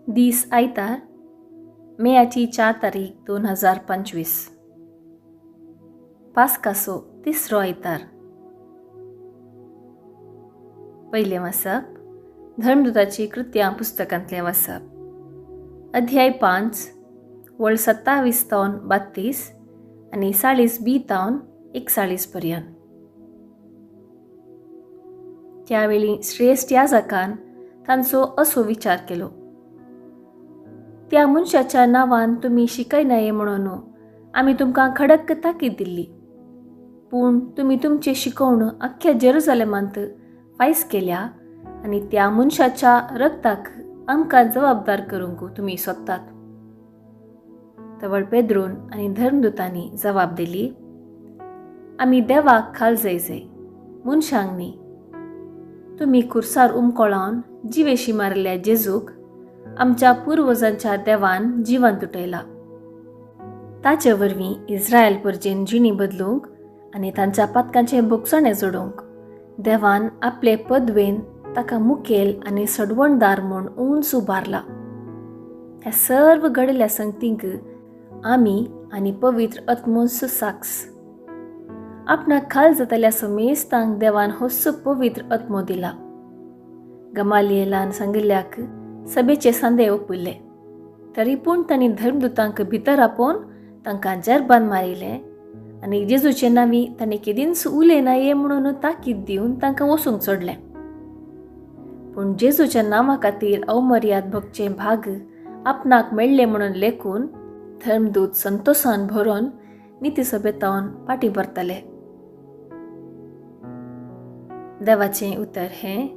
दीस आयतार मेयाची 4 तारीख 2025. पास्काचो तिसरो आयतार. पयलें वाचप धर्मदूताची कृत्यां पुस्तकांतलें वाचप. अध्याय 5 वळ 27 तावन 32 आनी 40b तावन 41 पर्यंत. त्यावेळी श्रेष्ठ याजकान तांचो असो विचार केलो. त्या मनशाच्या नांवान तुमी शिकयनाये म्हणून आमी तुमकां खडक ताकीद दिल्ली. पूण तुमी तुमचें शिकवण अख्ख्या जेरुसलेमांत फायज केल्या आनी त्या मनशाच्या रगताक आमकां जबाबदार करूंक तुमी सोदतात. तवळ पेद्रोन आनी धर्मदूतांनी जबाब दिली, आमी देवाक खाल जाय मनशांक न्ही. तुमी खुर्सार उमकोळावन जिवेशी मारल्या जेजूक आमच्या पुर्वजांच्या देवान जिवन तुटयला. ताचे वरवीं इस्रायल परजेन जिणी बदलूंक आनी तांच्या पातकांचें बोगसणें जोडूंक देवान आपले पदवेन ताका मुखेल आनी सडवणदार म्हूण उंच उबारला. ह्या सर्व घडिल्ल्या संगतींक आमी आनी पवित्र आत्मोस साक्ष. आपणाक खाल जातल्या समेस्तांक देवान होस्सो पवित्र आत्मो दिला. गमालिएलान सांगिल्ल्याक सभेचे सांदे ओपुल्ले. तरी पूण तांणी धर्मदूतांक भितर आपोवन तांकां जेरबान मारिले आनी जेजूचे नांवी तांणी केदींच उलयनाये म्हणून ताकीद दिवन तांकां वसूंक सोडलें. पूण जेजूच्या नांवा खातीर अवमर्याद भोगचे भाग आपणाक मेळ्ळे म्हणून लेखून धर्मदूत संतोशान भरोन नितीसभेतावन पाटी भरतले. देवाचें उतर हें.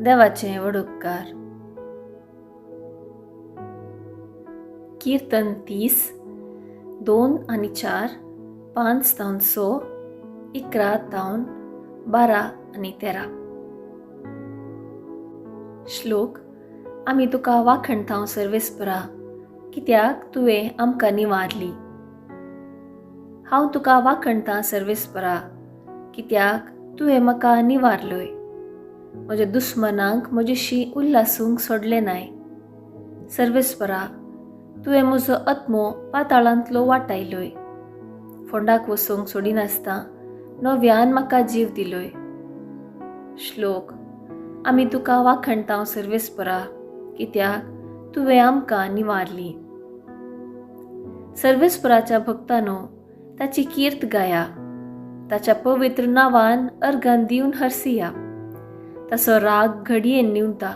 देवाचें वडुपकार. कीर्तन 30 2 आनी 4 5 तावन 6 11 तावन 12 आनी 13. श्लोक. आमी तुका वाखणटाव सर्वेस्परा, कित्याक तुवें आमकां निवारली. हांव तुका वाखणटां सर्वेस्परा, कित्याक तुवें म्हाका निवारलोय. म्हज्या दुस्मनांक म्हजेशी उल्हासूंक सोडलें नाय. सर्वेस्परा, तुवें म्हजो आत्मो पाताळांतलो वाटायलोय. फोंडाक वसूंक सोडिनासता नव्यान म्हाका जीव दिलोय. श्लोक. आमी तुका वाखणटाव सर्वेस्परा, कित्याक तुवें आमकां निवारली. सर्वेस्पराच्या भक्तांनो, ताची कीर्त गाया. ताच्या पवित्र नांवान अर्घान दिवन हरसिया. ताचो राग घडयेन निवता,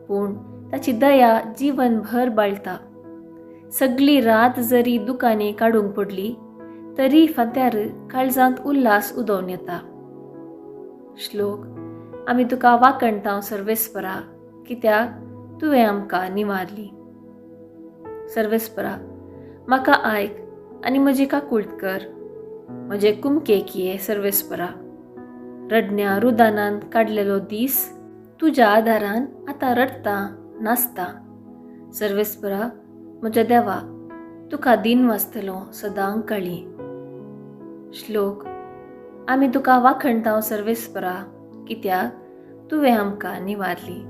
पूण ताची दया जीवनभर बाळटा. सगळी रात जरी दुकाने काडूंक पडली तरी फांत्यार काळजांत उल्हास उदोवन येता. श्लोक. आमी तुका वाखणटाव सर्वेस्परा, कित्याक तुवें आमकां निवारली. सर्वेस्परा, म्हाका आयक आनी म्हजी काकूळट कर. म्हजे कुमकेकिये सर्वेस्परा. रडण्या रुदानान काडलेलो दीस तुज्या आदारान आतां रडता नाचता. सर्वेस्परा, म्हज्या देवा, तुका दिन वाचतलो सदांच कळी. श्लोक. आमी तुका वाखणटाव सर्वेस्परा, कित्याक तुवें आमकां निवारली.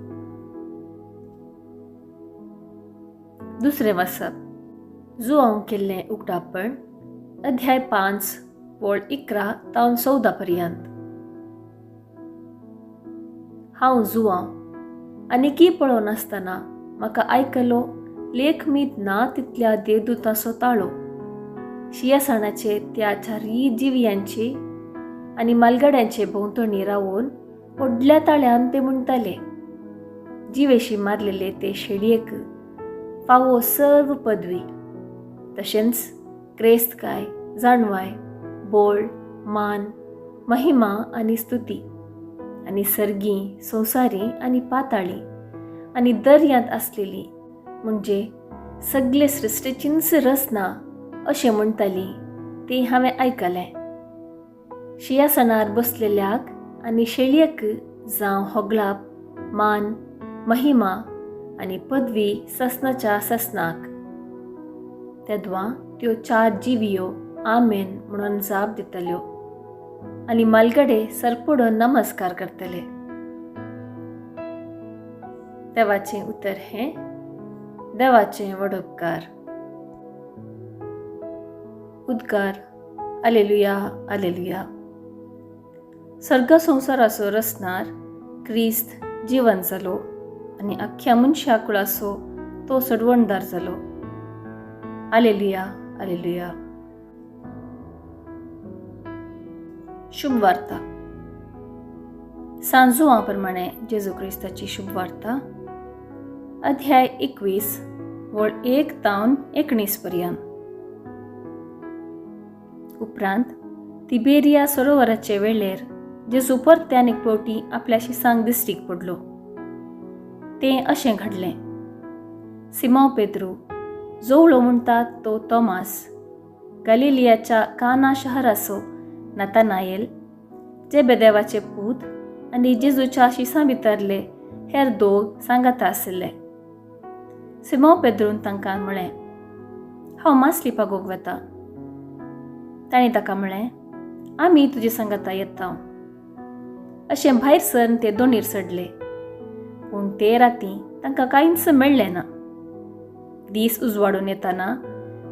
दुसरें वाचप. जुआंव केल्लें उक्तावण. अध्याय 5 वळ 11 तावन 14 पर्यंत. हांव जुआंव आनीकी पळोवन आसतना म्हाका आयकलो लेख मीत ना तितल्या देवदूतांचो ताळो. शियासाणाचे त्या चारी जिवियांचे आनी मालगाड्यांचे भोंवतणी रावून व्हडल्या ताळ्यान ते म्हणटाले, जिवेशी मारलेले ते शेळयेक फावो सर्व पदवी, तशेंच क्रेस्तकाय, जाणवाय, बोळ, मान, महिमा आनी स्तुती आनी सर्गी, संवसारी आनी पाताळी आनी दर्यांत आसलेली, म्हणजे सगळे सृश्टेचींच रचना अशें म्हणटाली ती हांवें आयकलें. शियासनार बसलेल्याक आनी शेळयेक जावं होगलाप, मान, महिमा आनी पदवी ससनाच्या ससनाक. तेदवां त्यो 4 जिवियो आमेन म्हणून जाप दितल्यो आनी मालगडे सरपडून नमस्कार करतले. देवाचें उतर हें. देवाचे व्हड उपकार. उद्गार. आलेलुया, आलेलुया. सर्ग संवसाराचो रचणार क्रिस्त जिवंत जालो आनी अख्ख्या मनशा कुळाचो तो सडवणदार जालो. आलेलुया, आलेलुया. शुभ वार्ता. सांजुआ प्रमाणे जेजू क्रिस्ताची शुभ वार्ता. अध्याय 21 वळ 1 तावन 19 पर्यंत. उपरांत तिबेरिया सरोवराचे वेळेर जेजू परत्यान एक फावटी आपल्या शिसांक दिश्टीक पडलो. तें अशें घडलें. सिमोन पेद्रू, जोवळो म्हणटात तो तोमास, गलिलियाच्या काना शहराचो नातानाएल, जेबेदेवाचे पूत आनी जेजूच्या शिसां भितरले हेर दोग सांगाता आशिल्ले. सिमोन पेद्रून तांकां म्हळें, हांव मासली पागोवंक वता. ताणें ताका म्हळें, आमी तुजे सांगाता येता. अशें भायर सरून ते दोणीर चडले. पूण ते राती तांकां कांयच मेळ्ळें ना. दीस उजवाडून येताना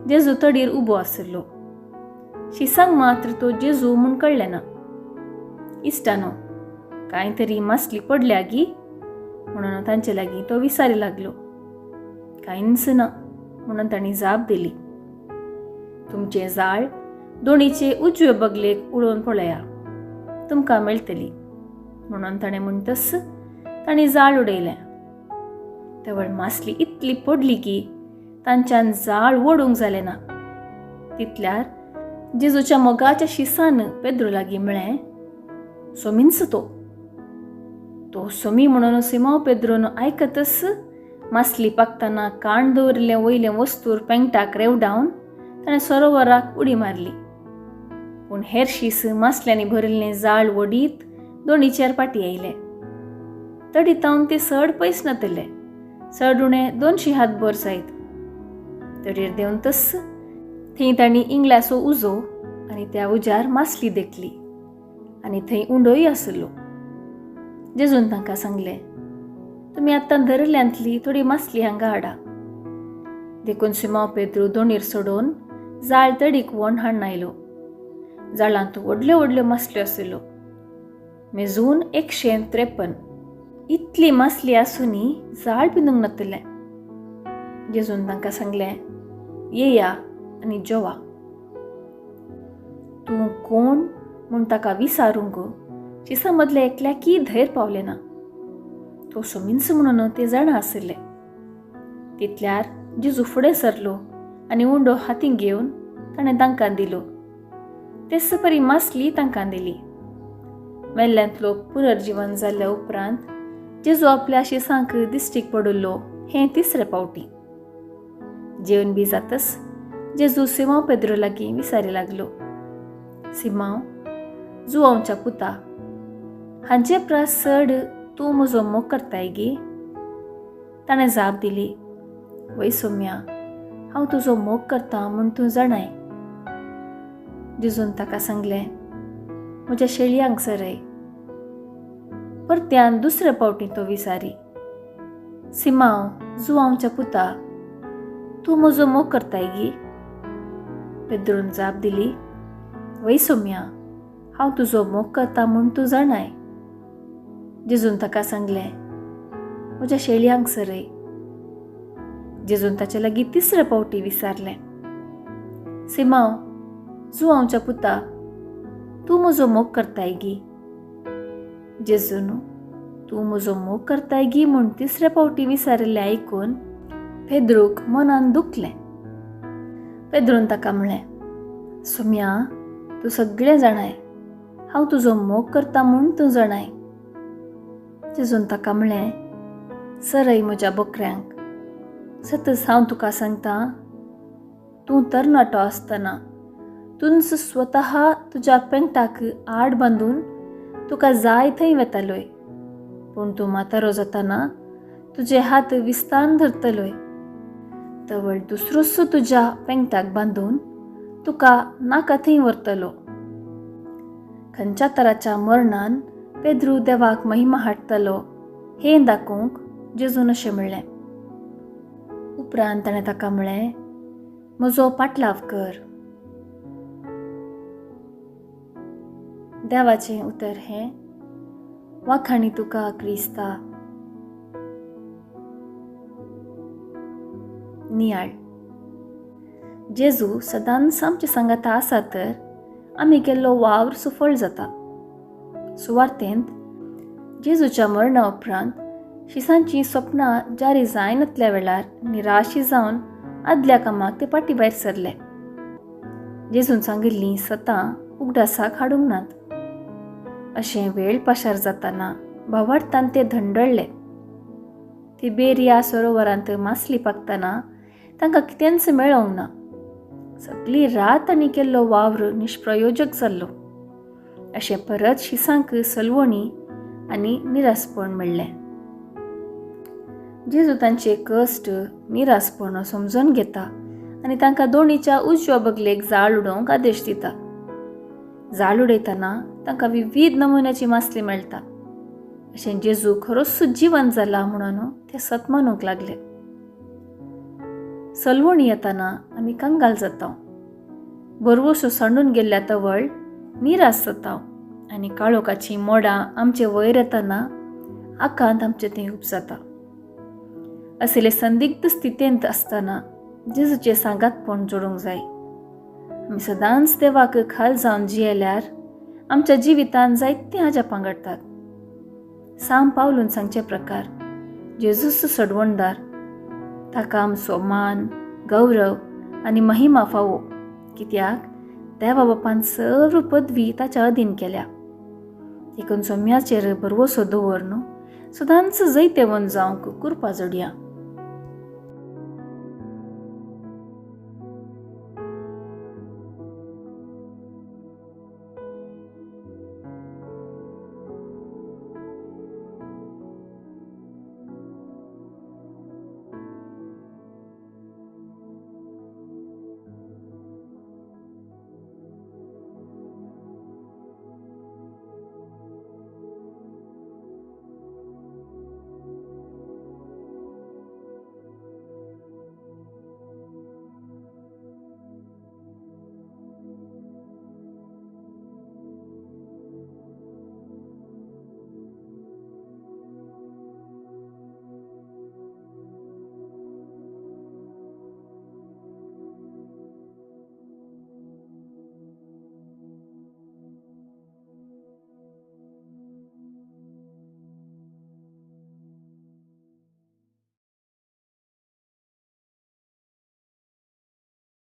जेजू तडीर उबो आशिल्लो. शिसांक मात्र तो जेजू म्हूण कळ्ळें ना. इश्टानो, कांय तरी मासली पडल्या गी म्हणून तांचे लागीं तो विचारी लागलो. कांयच ना म्हणून तांणी जाप दिली. तुमचे जाळ दोणीचे उजवे बगलेक उडोवन पळया, तुमकां मेळटली म्हणून ताणें म्हणटस तांणी जाळ उडयलें. तेवळ मासली इतली पडली की तांच्यान जाळ ओडूंक जालें ना. तितल्यार जेजूच्या मोगाच्या शिसान पेद्रू लागीं म्हळें, सोमींच तो सोमी म्हणून सिमोन पेद्रून आयकतच मासली पाकतना काण दवरिल्लें वयलें वस्तूर पेंगटाक रेवडावन ताणें सरोवराक उडी मारली. पूण हेर शीस मासल्यांनी भरिल्लें जाळ वडीत दोणीचेर पाटी आयले. तडी तावन ते चड पयस नातले. चड उणें 200 हात भर जायत. तडीर देंवन तस थंय तांणी इंगल्याचो उजो आनी त्या उजार मासली देखली आनी थंय उंडोय आसलो. जेजून तांकां सांगलें, तुमी आतां धरल्यांतली थोडी मासली हांगा हाडा. देखून सिमोन पेद्रू दोणीर सोडून जाळ तडीक व्हरून हाडून आयलो. जाळांत व्हडल्यो व्हडल्यो मासल्यो आशिल्ल्यो, मेजून 153. इतली मासली आसुनी जाळ पिंदूंक नातलें. जेजून तांकां सांगलें, येया आनी जेवा. तूं कोण म्हूण ताका विचारूंक शिसां मदले एकल्याकी धैर्य पावलें ना. तो सोमींच म्हणून ते जाणा आशिल्ले. तितल्यार जेजू फुडें सरलो आनी उंडो हातीक घेवन ताणें तांकां दिलो. तेच परी मासली तांकां दिली. मेल्ल्यांतलो पुनर्जीवन जाल्ल्या उपरांत जेजू आपल्या शिसांक दिश्टीक पडिल्लो हें 3रे फावटी. जेवण बी जातच जेजू सिमोन पेद्रू लागीं विचारी लागलो, सिमोन, जुआंवच्या पुता, हांचे प्रास चड तूं म्हजो मोग करताय गी? ताणें जाप दिली, वय सोम्या, हांव तुजो मोग करतां म्हूण तूं जाणाय. जेजून ताका सांगलें, म्हज्या शेळयांक चरय. परत्यान 2रे फावटी तो विचारी, सिमोन, जुआंवच्या पुता, तूं म्हजो मोग करताय गी? पेद्रून जाप दिली, वय सोम्या, हांव तुजो मोग करतां म्हूण तूं जाणाय. जेजून ताका सांगलें, म्हज्या शेळयांक चरय. जेजून ताचे लागीं 3रे फावटी विचारलें, सिमोन, जुआंवच्या पुता, तूं म्हजो मोग करताय गी? जेजून तूं म्हजो मोग करताय गी म्हूण 3रे फावटी विचारिल्लें आयकून पेद्रूक मनान दुखलें. पेद्रून ताका म्हळें, सोम्या, तूं सगळें जाणाय, हांव तुजो मोग करतां म्हूण तूं जाणाय. जेजून ताका म्हळें, चरय म्हज्या बकऱ्यांक. सतच हांव तुका सांगतां, तूं तरणाटो आसतना तुंच स्वता तुज्या पेंगटाक आड बांदून तुका जाय थंय वेतालोय. पूण तूं म्हातारो जातना तुजे हात विस्तान धरतलोय. तवळ दुसरोच तुज्या पेंगटाक बांदून तुका नाका थंय व्हरतलो. खंयच्या तराच्या मरणान पेद्रू देवाक महिमा हाडटलो हें दाखोवंक जेजून अशें म्हणलें. उपरांत ताणें ताका म्हळें, म्हजो पाटलाव कर. देवाचें उतर हें, वाखाणी तुका क्रिस्ता. नियाळ. जेजू सदांच आमचे सांगाता आसा तर आमी केल्लो वावर सुफळ जाता. सुवार्थेंत जेजूच्या मरणा उपरांत शिसांची सपनां जारी जायनातल्या वेळार निराशी जावन आदल्या कामाक ते फाटीं भायर सरले. जेजून सांगिल्लीं सतां उगडासाक हाडूंक नात. अशें वेळ पाशार जाताना भावार्थान ते धंडळले. तिबेरिया सरोवरांत मासली पाकतना तांकां कितेंच मेळोंक ना. सगळी रात तांणी केल्लो वावर निश्प्रयोजक जाल्लो. अशें परत शिसांक सलवणी आनी निरासपण मेळ्ळें. जेजू तांचे कश्ट निरासपण समजून घेता आनी तांकां दोनीच्या उजव्या बगलेक जाळ उडोवंक आदेश दिता. जाळ उडयतना तांकां विविध नमुन्याची मासली मेळटा. अशें जेजू खरोच जिवंत जाला म्हणून ते सतमानूंक लागले. सलवणी येताना आमी कंगाल जाता, बरवसो सांडून गेल्ल्या तवळ निराश जाता आनी काळोखाची मोडां आमचे वयर येताना आकांत आमचें तें उपजाता. असले संदिग्ध स्थितींत आसतना जेजूचें सांगातपण जोडूंक जाय. आमी सदांच देवाक खाल जावन जियेल्यार आमच्या जिवितांत जायते हाज्या पांगडटात. साम पावलून सांगचे प्रकार जेजूच सडवणदार. ताका आमचो मान, गौरव आनी महिमा फावो, कित्याक देवा बापान सर्व पदवी ताच्या अधीन केल्या. देखून सोम्याचेर बरवसो दवर न्हू, सदांच जैतेवन जावंक कृपा जोडया.